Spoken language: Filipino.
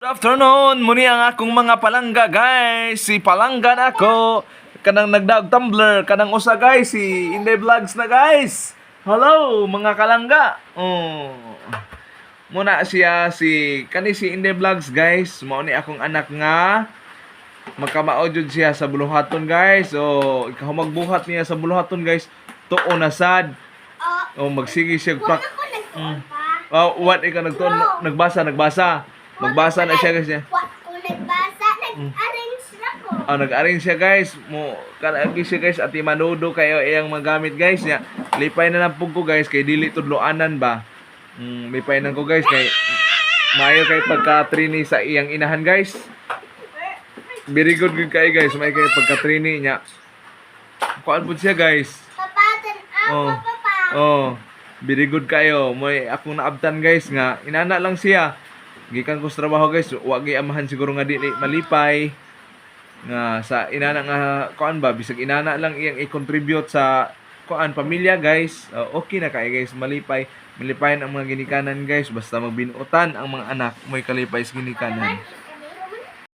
Afternoon, muni ang akong mga palangga guys. Si palangga na ako. Kanang nagdaog tumbler, kanang usa guys, si Inday Vlogs na guys. Hello mga kalangga. Muna siya si Inday Vlogs guys. Mao ni akong anak nga magkamao jud siya sa buluhaton guys. Ikaw magbuhat niya sa buluhaton guys. Tuo na sad. Magsige siya pak. What ikaw nagbasa. Magbasa na siya guys. Kung nagbasa, nag-arrange na ko. Nag-arrange siya guys. Kanagi siya guys at imanudo kayo iyang magamit guys niya. Lipay na lang pug ko guys kay dili tudloanan ba. Lipay na ko guys kay maayo kay pagka-trainee sa iyang inahan guys. Very good kay guys. May kay pagka-trainee niya. Kuan pud siya guys. Papatan ako, papa. Very good kayo. May akong naabtan guys nga inana lang siya. Gikan ko sa trabaho guys, wa gi amahan siguro nga dili malipay nga sa inana nga kuan ba bisag inana lang iyang i-contribute sa kuan pamilya guys. Okay na kay guys, malipayan ang mga ginikanan guys basta magbinuotan ang mga anak mo'y kalipay sa ginikanan.